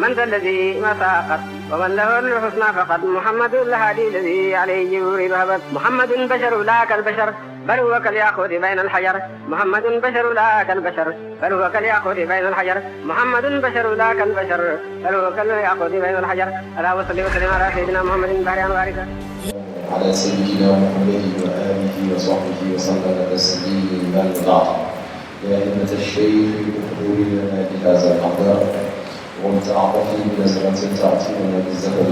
من ذا الذي ما ساقط ومن له الحسنى فقد محمد الهادي الذي عليه جبريل هبط محمد بشر لا كالبشر بل هو كالياقوت بين الحجر محمد بشر لا كالبشر بل هو كالياقوت بين الحجر محمد بشر لا كالبشر بل هو كالياقوت بين الحجر اللهم صل وسلم على سيدنا محمد بارك وبارك على سيدنا محمد وآله وصحبه وسلم تسليما بعد. يا همة الشيخ اقبل لنا بهذا الأحضار ومتعاطفي بنزرة تعطينا بالزهر.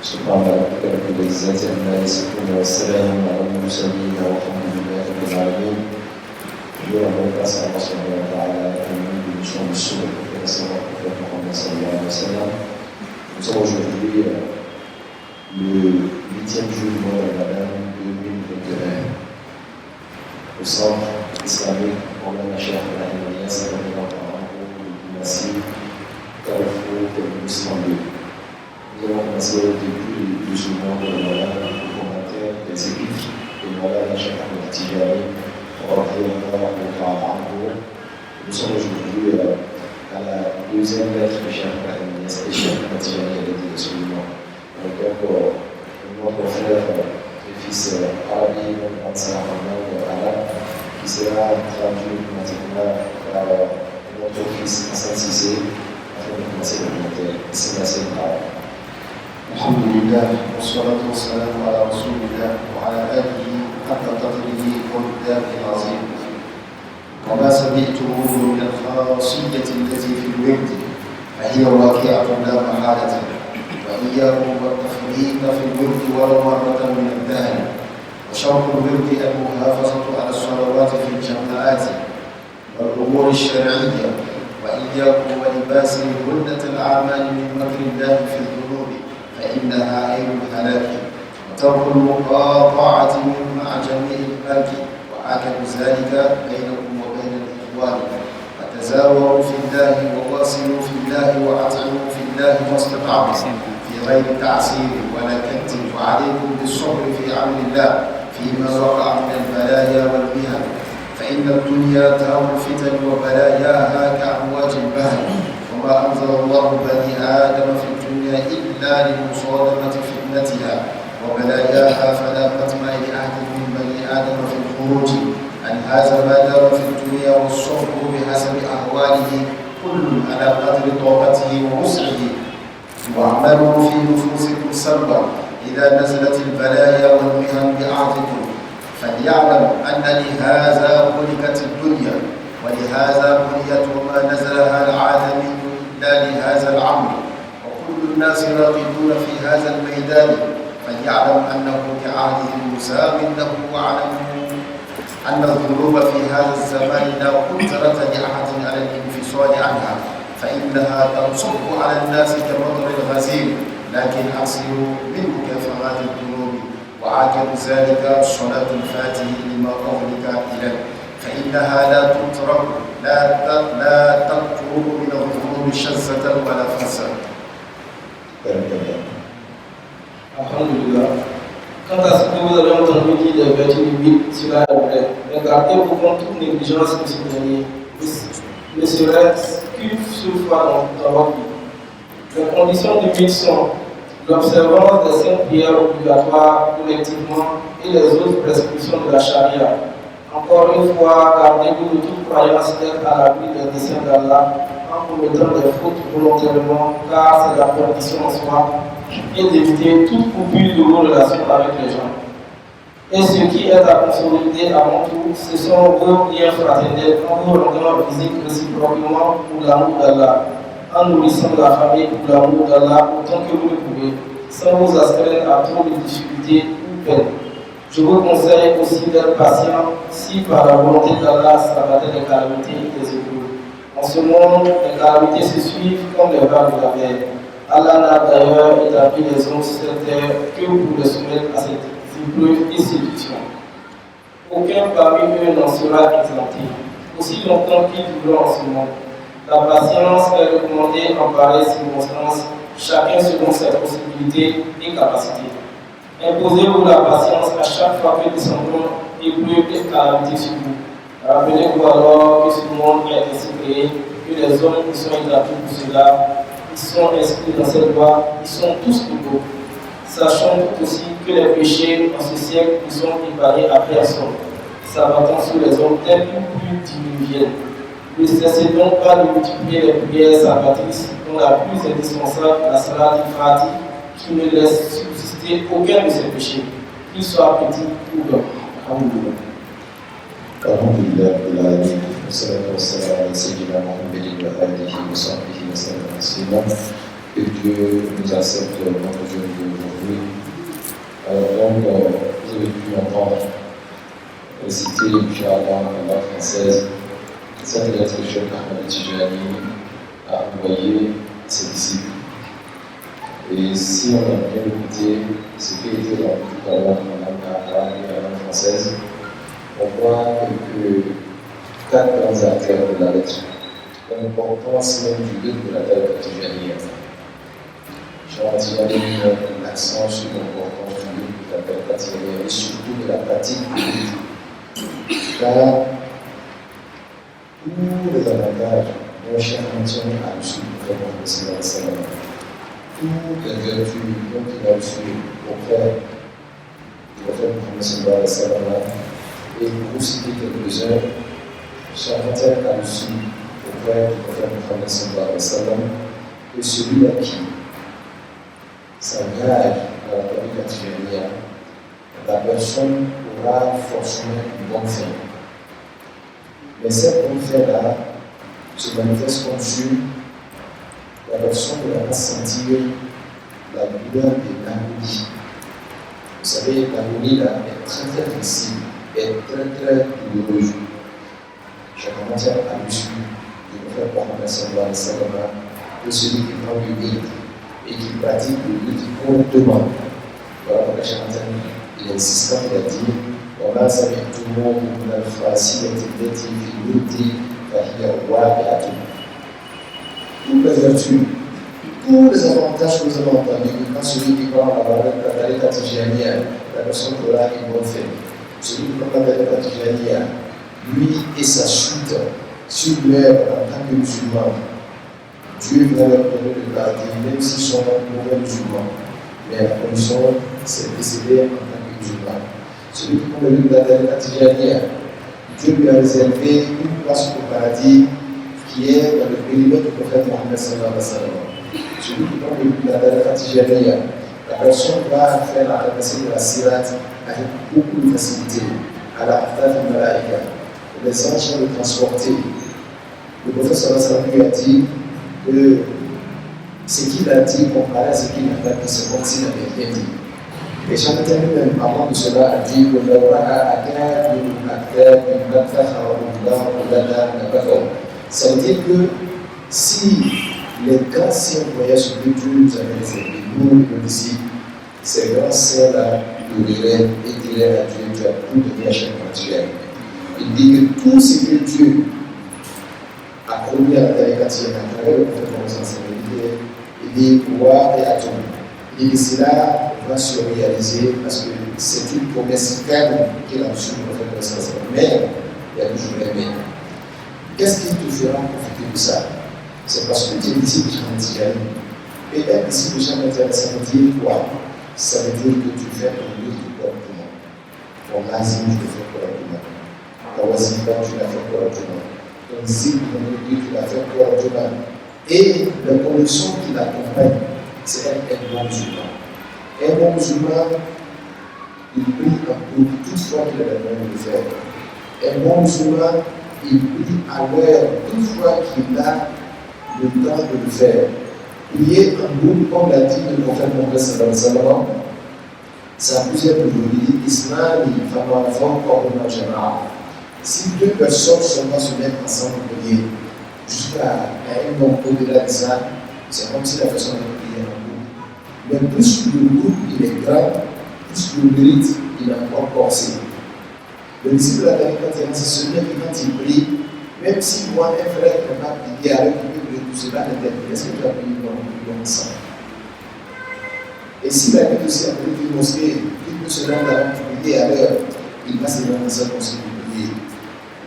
سبحان ربك رب العزة عما يصفون والسلام على المرسلين والحمد لله رب العالمين. يوم أسأل الله سبحانه وتعالى أن يؤمن بشؤون السورة ويسمى محمد صلى الله عليه وسلم. Nous sommes aujourd'hui le 8e jour du mois de Ramadan 2021 au centre islamique Moulana Cheikh Ibrahim Niass du massif Carrefour de l'Istanbul. Nous avons commencé depuis le 12 mois de Ramadan le commentaire des épîtres de Moulana Cheikh Ahmed Tijani. Nous sommes aujourd'hui à la deuxième lettre de Cheikh Ibrahim Niass et Cheikh Ahmed Tijani a dit absolument. Donc, notre frère et fils Arabi, Ansar Ahmad Arab, qui sera traduit maintenant par notre fils Hassan Sissé, afin de commencer le commentaire. C'est assez grave. Alhamdulillah, wassalatu wassalamu ala rasulillah wa ala alihi haqqa qadrihi wa miqdarihi al-azim. وما سمعته من الخاصية التي في الورد فهي واقعة لا محالة. وإياكم والتفريط في الورد ولو مرة من الدهر. وشرط الورد المحافظة على الصلوات في الجماعات والأمور الشرعية. وإياكم ولباس هدة الأعمال من مكر الله في الذنوب فإنها عين الهلاك. وترك المقاطعة مع جميع الباك وعاكب ذلك بينكم وبين الإخوان. وتزاوروا في الله وواصلوا في الله وأطعموا في الله ما استطعتم في غير تعسير ولا كد. وعليكم بالصبر في عمل الله فيما وقع من البلايا والمهن. فإن الدنيا تهوى الفتن وبلاياها كأمواج البحر. وما أنزل الله بني آدم في الدنيا إلا لمصادمة فتنتها وبلاياها. فلا قتم لأحد من بني آدم في الخروج عن هذا ما دار في الدنيا والصبر بحسب أهواله كل على قدر طاقته ووسعه. واعملوا في نفوسكم سرا إذا نزلت البلايا والمهن بأعظكم. فليعلم أن لهذا خلقت الدنيا ولهذا بنيت وما نزلها العالمين إلا لهذا العمر. وكل الناس راقدون في هذا الميدان. فليعلم أنه كعهده المسام له وعلمه أن الذنوب في هذا الزمان لا قدرة لأحد على الانفصال عنها. فإنها تنصب على الناس كمطر الغزير. لكن أقصروا منه كفرات الذنوب. وعاقب ذلك الصلاة الفاتحة لما قولك إليه. فإنها لا تترك لا تطرق من الذنوب شزة ولا فسا. Alhamdulillah. Quant à ce que vous avez entendu dire des vertus du mythe, cela est vrai. Mais gardez pour compte toute négligence de ce dernier. Ne serait-ce qu'une seule fois dans votre vie. Les conditions du mythe sont l'observance des 5 prières obligatoires collectivement et les autres prescriptions de la charia. Encore une fois, gardez-vous de toute croyance d'être à l'abri des desseins d'Allah en commettant des fautes volontairement, car c'est la perdition en soi, et d'éviter toute coupure de vos relations avec les gens. Et ce qui est à consolider avant tout, ce sont vos liens fraternels en vous rendant visite réciproquement pour l'amour d'Allah, en nourrissant la famille pour l'amour d'Allah autant que vous le pouvez, sans vous astreindre à trop de difficultés ou peines. Je vous conseille aussi d'être patient si par la volonté d'Allah s'abattait les calamités et les épreuves. En ce monde, les calamités se suivent comme les vagues de la mer. Allah n'a d'ailleurs établi les hommes sur cette terre que pour les soumettre à cette épreuve et séduction. Aucun parmi eux n'en sera exempté, aussi longtemps qu'ils vivront en ce monde. La patience est recommandée en pareille circonstance, chacun selon ses possibilités et capacités. Imposez-vous la patience à chaque fois que descendront épreuves et calamités sur vous. Rappelez-vous alors que ce monde est ainsi créé, que les hommes qui sont établis pour cela, sont inscrits dans cette loi, ils sont tous égaux. Sachant tout aussi que les péchés en ce siècle ne sont épargnés à personne, s'abattant sur les hommes tels plus diluviennent. Ne cessez donc pas de multiplier les prières salvatrices, dont la plus indispensable, la salat al-Fati, qui ne laisse subsister aucun de ces péchés, qu'il soit petit ou grand. Alhamdulillah. Alhamdulillah Rabbil Alamin. Wassalatu wassalamu ala sayyidina Muhammadin wa alihi wa sahbihi wa sallam taslima. Que Dieu nous accepte notre jeûne d'aujourd'hui. Alors donc, vous avez pu entendre réciter Inch'Allah en langue française cette lettre que Cheikh Ahmed Tijani a envoyée à ses disciples. Et si on a bien écouté ce qui était dans tout à l'heure en langue arabe et en langue française, on voit que 4 grands acteurs de la lettre, l'importance même du but de la lettre Tijani. Jean Tijani met l'accent sur l'importance du but de la lettre Tijani et surtout de la pratique du but. Car tous les avantages dont Cheikh Ahmed a reçu auprès de Mohammed sallallahu alayhi wa sallam, toutes les vertus dont il a reçu auprès du prophète Mohammed sallallahu alayhi wa sallam, et pour citer quelques-uns, Cheikh Ahmed a reçu auprès du prophète Mohammed sallallahu alayhi wa sallam, que celui-là qui s'engage à la tariqa Tijaniya, la personne aura forcément une bonne fin. Mais cette bonne fin-là se manifeste comme sur la personne ne va pas sentir la douleur de l'agonie. Vous savez, l'agonie là est très très difficile, est très très douloureuse. Chacun a reçu du prophète Mohammed sallallahu alayhi wa sallam que celui qui prend du vide et qui pratique le vide correctement. Voilà pourquoi chacun il est insistant, il a dit وما سمعتموه من الفاسية التي في الود فهي واقعة. Toutes les vertus, tous les avantages que vous avez entendus, quand celui qui prend la tariqa Tijaniya, la personne aura une bonne fin. Celui qui prend la tariqa Tijaniya, lui et sa suite, sur leur en tant que musulman, Dieu va leur donner le paradis, même s'ils sont mauvais musulmans. Mais la condition, c'est de décéder en tant que musulman. Celui qui prend le livre de la tariqa Tijaniya, Dieu lui a réservé une place au paradis qui est dans le périmètre du prophète Mohammed sallallahu alayhi wa sallam. Celui qui prend le livre de la tariqa Tijaniya, la personne va faire la traversée de la Sirat avec beaucoup de facilité, à la Aftaf al-Malaika. Les anges vont le transporter. Le prophète sallallahu alayhi wa sallam lui a dit que ce qu'il a dit comparé à ce qu'il n'a pas dit, c'est comme s'il n'avait rien dit. Et Cheikh lui-même, avant de cela, a dit que ça veut dire que si les grands signes voyages que Dieu nous avait réservés, nous, les disciples, ces grands signes-là nous diraient et diraient à Dieu, tu as tout donné à chaque matière. Il dit que tout ce que Dieu a promis à la tariqa Tijaniya à travers le prophète Mohammed, il dit pouvoir et atom. Il dit que cela va se réaliser parce que c'est une promesse ferme qu'il a reçue du prophète Mohammed. Mais il y a toujours les mais. Qu'est-ce qui te fera profiter de ça? C'est parce que tu es disciple de Cheikh Ahmed Tijani. Et être disciple de Cheikh Ahmed Tijani, ça veut dire quoi? Ça veut dire que tu fais ton livre correctement. Ton lazim, tu le fais correctement. Ta wazifa, tu l'as fait correctement. Ton zikr, tu l'as fait correctement. Et la condition qui l'accompagne, c'est être un bon musulman. Un bon musulman, il prie en groupe toutefois qu'il a le moyen de le faire. Un bon musulman, il prie à l'heure toutefois qu'il a le temps de le faire. Prier en groupe, comme l'a dit le prophète Mohammed sallallahu alayhi wa sallam, ça a plusieurs niveaux. Il dit Islam, il va avant comme un général. Si deux personnes seulement se mettent ensemble pour prier, jusqu'à un nombre au-delà de ça, c'est comme si la personne avait prié en groupe. Mais plus le groupe il est grand, plus le mérite il est encore corsé. Le disciple de la tariqa Tijaniya, c'est celui qui, quand il prie, même si moi, un frère ne pas prier avec lui, tout cela n'interpelle. Est-ce que tu as prié dans le ensemble? Et s'il a fait aussi à une mosquée, il peut se rendre avant de prier à l'heure, il va se rendre dans sa mosquée pour prier.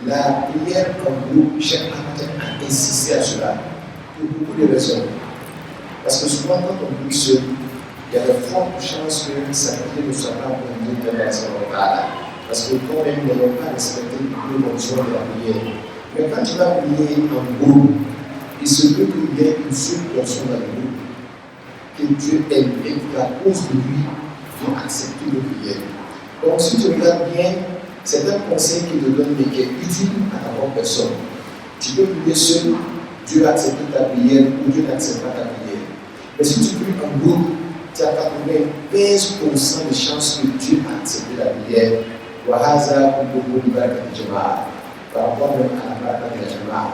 La prière en groupe, Cheikh Ahmed a insisté à cela pour beaucoup de raisons. Parce que souvent, quand on prie seul, il y a de fortes chances que sa prière ne soit pas entendue de la personne locale. Parce que toi-même n'ayant pas respecté les conditions de la prière. Mais quand tu vas prier en groupe, il se peut qu'il y ait une seule personne dans le groupe que Dieu aime et qu'à cause de lui, tu as accepté de prier. Donc, si tu regardes bien, c'est un conseil qui te donne, mais qui est utile à ta propre personne. Tu peux prier seul, Dieu accepte ta prière ou Dieu n'accepte pas ta prière. Mais si tu pries en groupe, tu as 95% de chances que Dieu a accepté la prière. Wahaza pour beaucoup de par rapport même à la baraka de la Jama'a.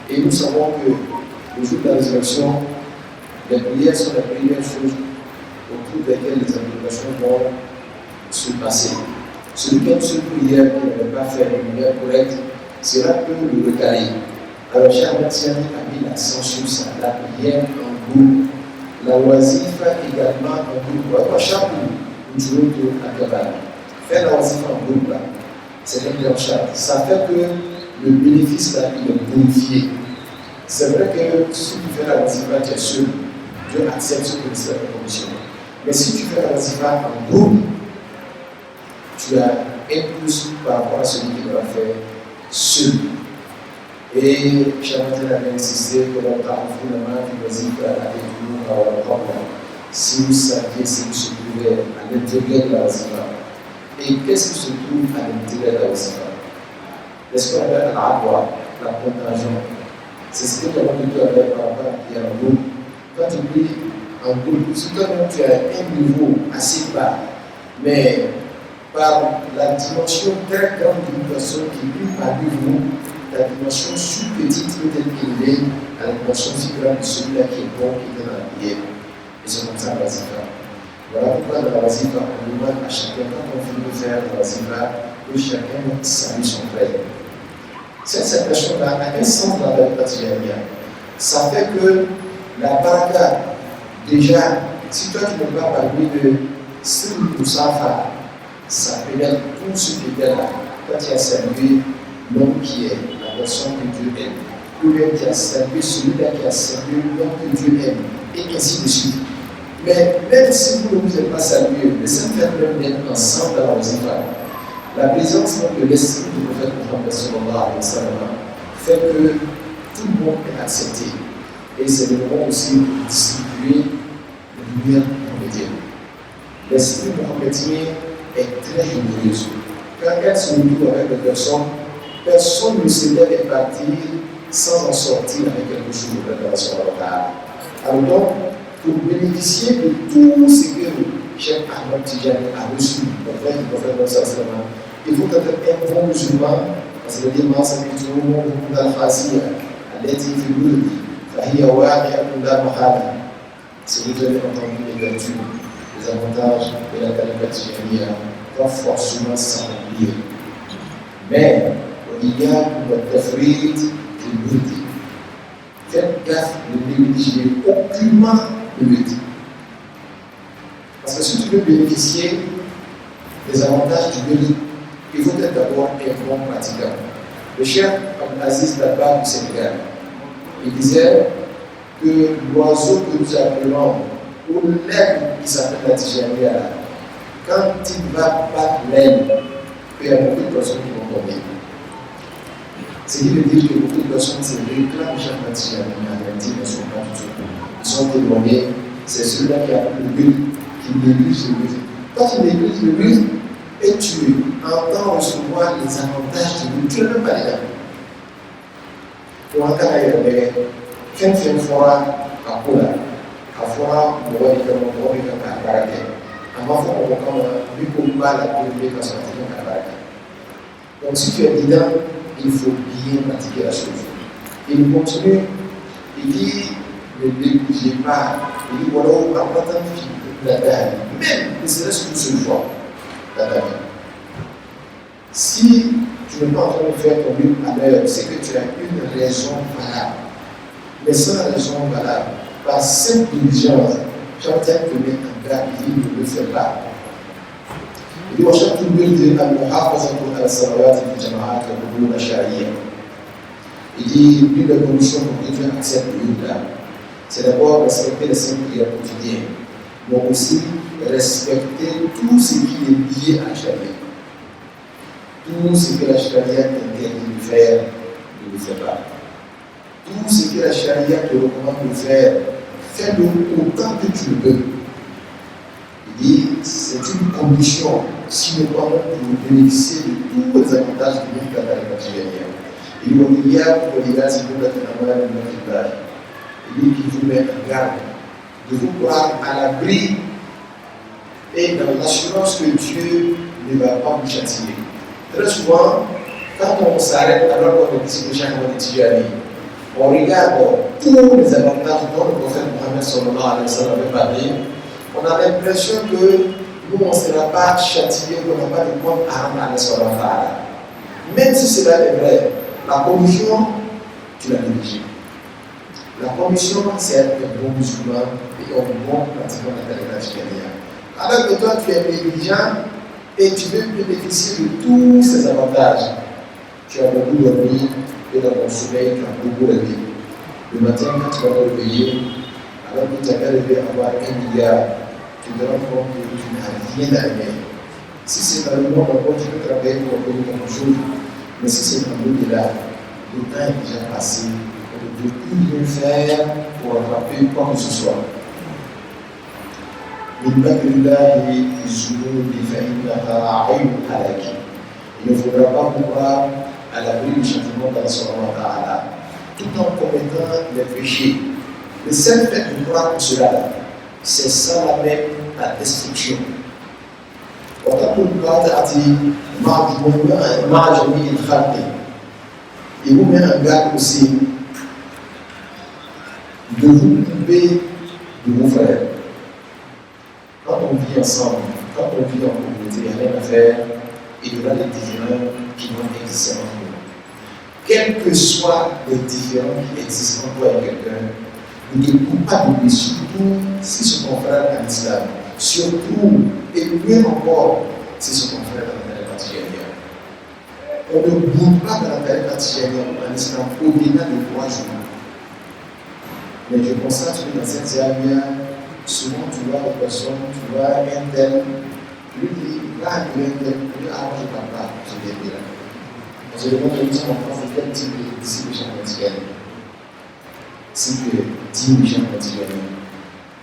Et nous savons que le jour de la résurrection, les prières sont les premières choses autour desquelles les interrogations vont se passer. Celui qui a une seule prière qui ne va pas faire une prière correcte sera peu le recaler. Alors, Cheikh Ahmed Tidiane a mis l'accent sur ça, la prière en groupe, la wazifa également en groupe. Chaque jour, nous jouons de la cabane. Faire la wazifa en groupe, là, c'est un grand charge. Ça fait que le bénéfice, là, il est bonifié. C'est vrai que si tu fais la wazifa, tu es seul. Dieu accepte ce que c'est la condition. Mais si tu fais la wazifa en groupe, tu as un plus par rapport à celui qui va faire seul. Et Chamatel avait insisté que l'on parle finalement du wazifa avec nous à la propre. Si vous saviez ce qui se trouvait à l'intérieur de la wazifa. Et qu'est-ce qui se trouve à l'intérieur de la wazifa? Est-ce qu'on appelle la contagion? C'est ce que nous avons dit avec par rapport à un groupe. Quand tu pries en groupe, si toi-même tu as un niveau assez bas, mais par la dimension très grande d'une personne qui prie parmi vous, la dimension si petite peut être élevée à la dimension si grande de celui-là qui est bon, qui est dans la prière. Et c'est comme ça la wazifa. Voilà pourquoi dans la wazifa, on demande à chacun, quand on finit de faire la wazifa, que chacun salue son frère. Cette personne-là a un sens dans la Tijaniya. Ça fait que la baraka, déjà, si toi tu ne peux pas parler de Sri Musafa, ça pénètre tout ce qui est là. Quand tu as salué l'homme qui est la personne que Dieu aime, ou bien tu as salué celui-là qui a salué l'homme que Dieu aime, et ainsi de suite. Mais même si vous ne vous êtes pas salué, le Saint-Père d'être ensemble dans la wazifa, la présence de l'esprit du prophète Mohammed sallallahu alayhi wa sallam fait que tout le monde est accepté. Et c'est le moment aussi de distribuer la lumière mohammedienne. L'esprit mohammedien est très généreuse. Quand elle se retrouve avec des personnes, personne ne se lève et partir sans en sortir avec quelque chose de révélation locale. Alors donc, pour bénéficier de tout ce que Cheikh Ahmed Tidiane a reçu auprès du prophète Mohammed, il faut être un bon musulman, parce que le dimanche, c'est plutôt le monde d'Al-Fasiya, à l'aide de si vous avez entendu les vertus, les avantages de la Tijaniya, pas forcément s'accomplir. Mais il y a le tafrid de l'unité. Faites gaffe de négliger aucunement l'unité. Parce que si tu veux bénéficier des avantages du mérite, il faut être d'abord un bon pratiquant. Le Cheikh Abdelaziz Dabakh du Sénégal, il disait que l'oiseau que nous appelons, ou l'aigle qui s'appelle la Tijaniya, quand il va battre l'aile, il y a beaucoup de personnes qui vont tomber. Ce qui veut dire que beaucoup de personnes se réclament chaque Tijaniya, mais ils ne sont pas du tout. Ils sont éloignés. C'est celui-là qui a le but, qui néglige le but. Quand tu négliges le but, et tu entends recevoir les avantages du but, tu ne peux pas les avoir. Pour un cas d'ailleurs, quel fait un fora à Poula, à fora, on va dire qu'on va dire qu'on va dire avant qu'on va dire qu'on va dire qu'on va dire. Donc si tu es dedans, il faut bien pratiquer la chose. Il continue, il dit ne négligez pas, il dit voilà, on va pas tant de la dernière, même ne serait-ce qu'une seule fois, la dernière. Si tu n'es pas en train de faire ton but à l'heure, c'est que tu as une raison valable. Mais sans raison valable, par simple diligence, j'entends te mettre en garde, il ne le fait pas. Il dit, وشرط البر المحافظة على الصلوات في الجماعات والحضور الشرعية. Il dit, l'une des conditions pour que Dieu accepte le but là, c'est d'abord respecter les 5 prières quotidiennes, mais aussi respecter tout ce qui est lié à la charia. Tout ce que la charia t'interdit de faire, ne le fais pas. Tout ce que la charia te recommande de faire, fais-le autant que tu le peux. Il dit, c'est une condition, sine qua non, pour bénéficier de tous les avantages de vie dans la charia. Il dit, il dit qu'il vous met en garde de vous croire à l'abri et dans l'assurance que Dieu ne va pas vous châtier. Très souvent, quand on s'arrête alors qu'on est ici de chaque Tijani, on regarde tous les avantages dont le prophète Mohammed sallallahu alayhi wa sallam avait parlé, on a l'impression que nous on ne sera pas châtiés, qu'on n'a pas de compte à rendre à Allah sallallahu alayhi wa sallam. Même si cela est vrai, la commission, tu l'as négligée. La commission, c'est être un bon musulman et un bon pratiquant de la charia. Alors que toi, tu es négligent et tu veux bénéficier de tous ces avantages. Tu as beaucoup dormi et dans ton sommeil, tu as beaucoup rêvé. Le matin, quand tu vas te réveiller, alors que tu avais rêvé avoir 1 milliard, tu te rends compte que tu n'as rien à aimer. Si c'est dans le monde encore, tu peux travailler pour obtenir quelque chose. Mais si c'est dans l'au-delà, le temps est déjà passé. On ne peut plus rien faire pour attraper quoi que ce soit. Il ne faudra pas croire à l'abri du châtiment d'Allah subhanahu wa ta'ala, tout en commettant les péchés. Le seul fait de croire en cela, c'est ça la même la destruction. Il vous met en garde aussi de vous couper de vos frères. Quand on vit ensemble, quand on vit en communauté, il n'y a rien à faire, il y aura des différends qui vont exister entre nous. Quels que soient les différends qui existent entre toi et quelqu'un, ne te coupe pas de lui, surtout si c'est ton frère en islam. Surtout, et mieux encore, si c'est ton frère dans la tariqa tijaniya. On ne bouge pas dans la tariqa tijaniya en islam au-delà de 3 jours. Mais je constate que dans cette tijaniya, souvent tu vois une personne, tu vois un tel, tu lui dis, là, il y a un tel, tu lui dis, ah, moi je ne parle pas, je viens de là. On se demande de dire en France, quel type de disciple Cheikh Tijani. Si tu es digne de Cheikh Tijani,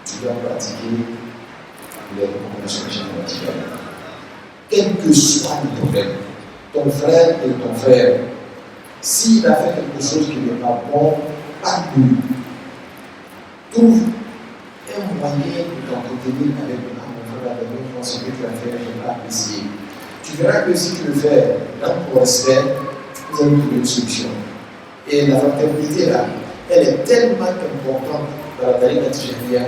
tu dois pratiquer les recommandations de Cheikh Tijani. Quel que soit le problème, ton frère et ton frère, s'il a fait quelque chose qui n'est pas bon, pas lui. Trouve un moyen de t'entretenir avec mon frère, avec mon ce que tu as fait, je vais apprécier. Tu verras que si tu le fais dans ton respect, vous allez trouver une solution. Et la fraternité là, elle est tellement importante dans la tariqa tijaniya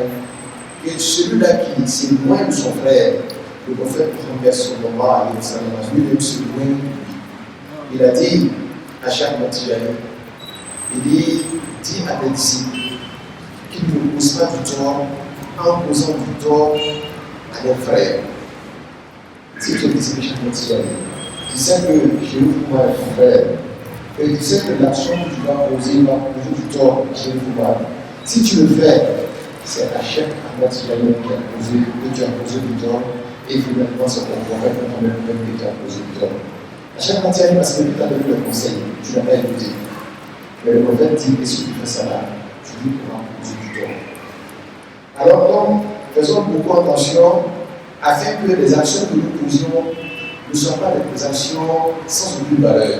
que celui-là qui s'éloigne de son frère, le prophète Mohammed sallallahu alayhi wa sallam, lui-même s'éloigne de lui. Il a dit à chaque Tijani, il dit à tes disciples qu'ils ne posent pas du tort en posant du tort à leurs frères. Si tu es disciple chaque Tijani, tu sais que j'ai eu pouvoir avec ton frère, et tu sais que l'action que tu vas poser va poser du tort à Cheikh Pouvoir. Si tu le fais, c'est à Cheikh Tijani que tu as posé du tort, et finalement c'est ton prophète Mohammed que tu as posé du tort. À chaque Tijani, parce que tu as donné le conseil, tu n'as pas écouté. Mais le prophète dit que si tu fais ça là, tu lui pourras poser du tort. Alors donc, faisons beaucoup attention afin que les actions que nous posions ne soient pas des actions sans aucune valeur.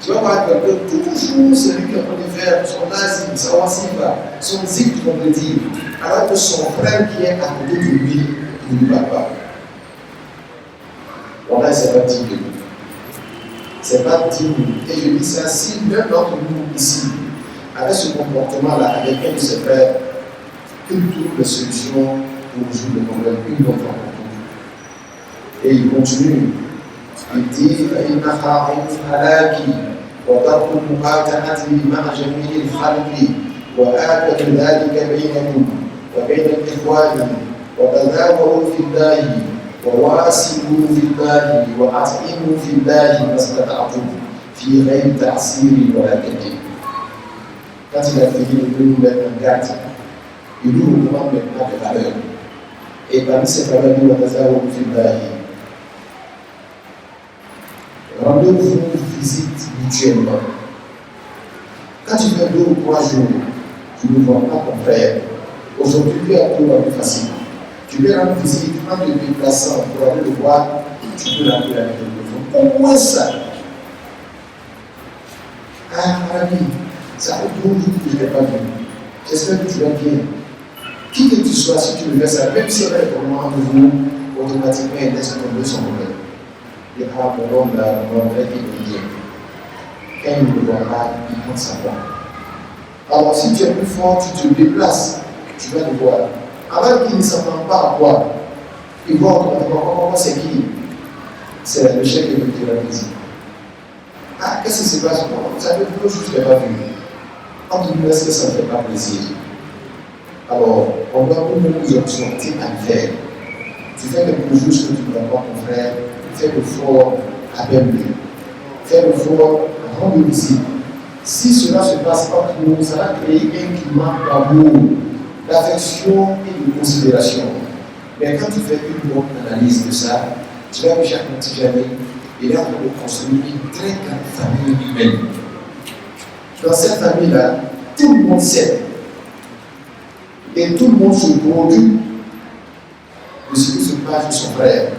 Tu vas voir quelqu'un, toujours celui qui est en train de faire son nazim, sa wasifa, son zik du vendredi, alors que son frère qui est à côté de lui ne lui parle pas. Voilà, c'est pas digne de nous. C'est pas digne. Et je dis ça, si l'un d'entre nous ici avait ce comportement-là avec un de ses frères, qu'il trouve des solutions pour résoudre le problème une bonne fois pour toutes. Et il continue. Il dit فإنها عين الهلاك وترك مقاطعته مع جميع الخلق وآكل ذلك بينكم وبين الإخوان وتذاكروا في الله وواسلوا في الله وأطعموا في الله ما استطعتم في غير تعسير ولا كذب. Quand il a fini de nous mettre en garde, il nous recommande maintenant des valeurs. Et parmi ces valeurs, nous avons rendez-vous visite mutuellement. Quand tu fais 2 ou 3 jours, tu ne vois pas ton frère. Aujourd'hui, tu es tout plus facile. Tu peux rendre visite en te déplaçant pour aller le voir, tu peux l'appeler avec le téléphone. Au moins ça. Ah, mon ami, ça fait 2 jours que je ne l'ai pas vu. J'espère que tu vas bien. Qui que tu sois, si tu le fais ça, même si elle est pour moi de vous, automatiquement, elle laisse tomber son problème. Il y a mon homme là, mon frère qui me dit. Quand il ne le voit pas, il prend sa voix. Alors, si tu es plus fort, tu te déplaces, tu vas le voir. Avant qu'il ne s'entende pas à quoi, il voit automatiquement c'est qui. C'est le chef de la visite. Ah, qu'est-ce qui se passe? Ça fait 2 jours que je ne l'ai pas vu. En tout cas, est-ce que ça ne fait pas plaisir? Alors, on doit nous exhorter à le faire. Tu fais quelque chose que tu ne vois pas ton frère, fais l'effort à appelle-le. Fais l'effort à rendre visite. Si cela se passe entre nous, ça va créer un climat d'amour, d'affection et de considération. Mais quand tu fais une bonne analyse de ça, tu vas voir chaque petit jamais, il est en train de construire une très grande famille humaine. Dans cette famille-là, tout le monde sait. Et tout le monde se produit de ce qui se passe de son frère.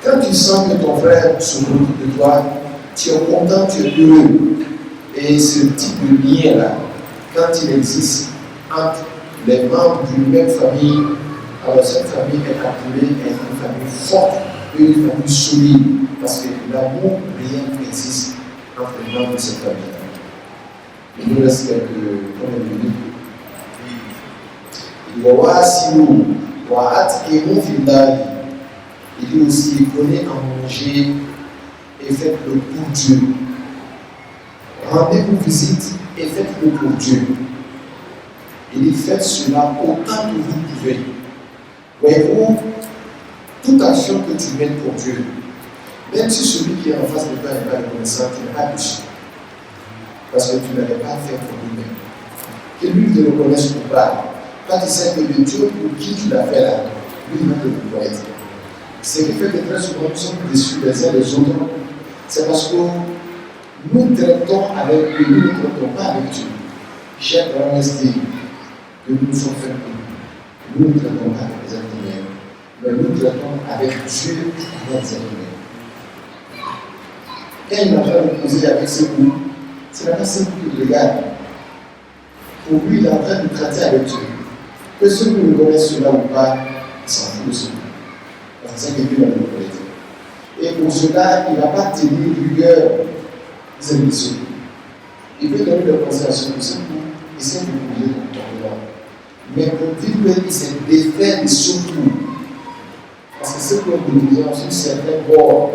Quand tu sens que ton frère se produit de toi, tu es content, tu es heureux. Et ce type de lien-là, quand il existe entre les membres d'une même famille, alors cette famille est appelée à être une famille forte et une famille solide. Parce que l'amour réel existe entre les membres de cette famille. Il nous reste quelques minutes. Il dit, il dit aussi, prenez à manger et faites-le pour Dieu. Rendez-vous visite et faites-le pour Dieu. Il dit, faites cela autant que vous pouvez. Voyez-vous, toute action que tu mènes pour Dieu, même si celui qui est en face de toi n'est pas reconnaissant, tu n'es pas dessus. Parce que tu n'avais pas fait pour lui-même. Que lui te reconnaisse ou pas. Quand tu sais que le Dieu pour qui tu l'as fait là, lui il va te reconnaître. Ce qui fait que très souvent nous sommes déçus les uns des autres, c'est parce que nous traitons avec Dieu, nous ne traitons pas avec Dieu. Cher grand estime que nous sommes faits pour nous. Nous ne traitons pas avec les êtres humains, mais nous traitons avec Dieu avec les êtres humains. Quand il m'a fait me poser avec ses coups, c'est la personne qui le regarde. Pour lui, il est en train de traiter avec Dieu. Que ceux qui ne connaissent cela ou pas, ils s'en foutent de cela. C'est ça que Dieu va nous connaître. Et pour cela, il ne va pas tenir rigueur des émissions. Il peut donner des conseils à ceux qui sont pour, il sait que vous pouvez comprendre. Mais pour vivre, il s'est défait de surtout. Parce que ceux qui ont des visions sur certains bords,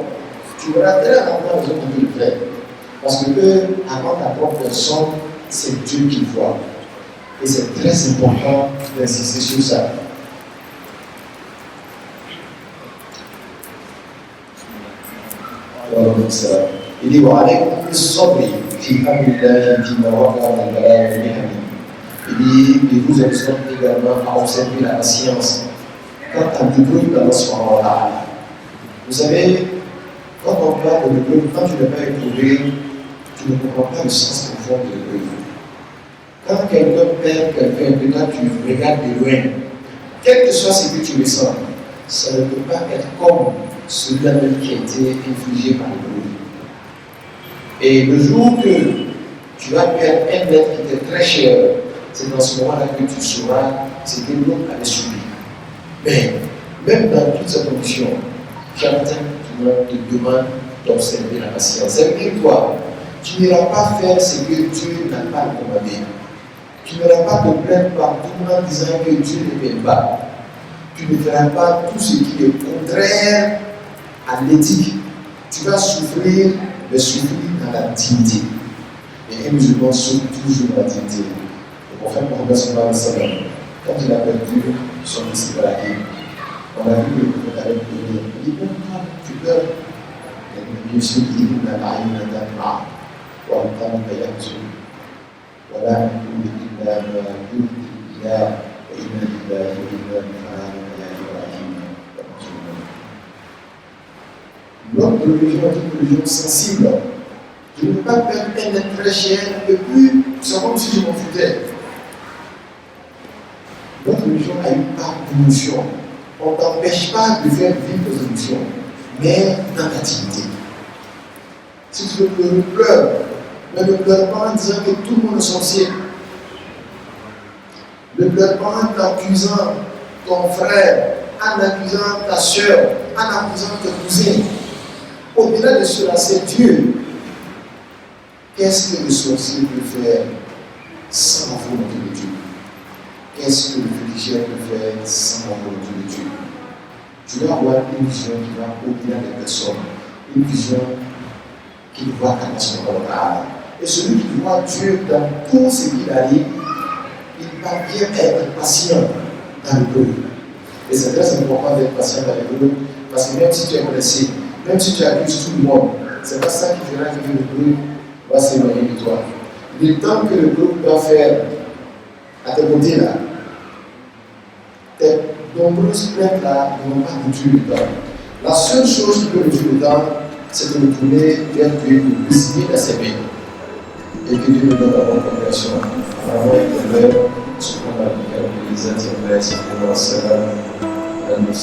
tu verras très rarement les autres qui le font. Parce que eux, avant ta propre personne, c'est Dieu qui voit. Et c'est très important d'insister sur ça. Il dit, il vous exhorte également à observer la patience quant à l'épreuve dans ce moment-là. Vous savez, quand on parle de l'épreuve, quand tu n'es pas éprouvé, tu ne comprends pas le sens profond de l'épreuve. Quand quelqu'un perd quelqu'un, peut-être tu regardes de loin, quel que soit ce que tu ressens, ça ne peut pas être comme celui-là même qui a été infligé par l'épreuve. Et le jour que tu vas perdre un être qui était très cher, c'est dans ce moment-là que tu sauras ce que l'autre avait subi. Mais même dans toute cette condition, Jonathan te demande d'observer la patience. C'est-à-dire que toi, tu n'iras pas faire ce que Dieu n'a pas commandé. Tu n'iras pas te plaindre partout en disant que Dieu ne m'aime pas. Tu ne feras pas tout ce qui est contraire à l'éthique. Tu vas souffrir, mais souffrir dans la dignité. Et un musulman souffre toujours dans la dignité. Le prophète Mohammed sallallahu alayhi wa sallam, quand il a perdu son fils Ibrahim, on a vu le prophète avec lui. Il dit, pourquoi tu pleures? Bien sûr, il dit, la haïm n'a pas marre. Voilà, إله وإنا لله وإنا إليه راجعون. Notre religion est une religion sensible. Je ne peux pas permettre d'être très cher et puis c'est comme si je m'en foutais. Notre religion a une part d'émotion. On ne t'empêche pas de faire vivre tes émotions, mais dans l'activité. Si tu veux pleurer, pleure. Mais ne pleure pas en disant que tout le monde est sorcier. Ne pleure pas en accusant ton frère, en accusant ta soeur, en accusant tes cousins. Au-delà de cela, c'est Dieu. Qu'est-ce que le sorcier peut faire sans la volonté de Dieu? Qu'est-ce que le féticheur peut faire sans la volonté de Dieu? Tu dois avoir une vision qui va au-delà des personnes, une vision qui voit à son regard. Et celui qui voit Dieu dans tout ce qu'il arrive, il parvient à être patient dans le peuple. Et c'est très important d'être patient dans le peuple, parce que même si tu es blessé, même si tu accuses tout le monde, c'est pas ça qui fera que le peuple va s'éloigner de toi. Le temps que le peuple doit faire à tes côtés là, tes nombreuses plaintes là ne vont pas réduire le temps. La seule chose qui peut réduire le temps, c'est de retourner vers Dieu, de signer dans ses mains. Et que Dieu nous donne la bonne compréhension. Vraiment, il est ce qu'on a dit, les intérêts, c'est pour la salle, la nous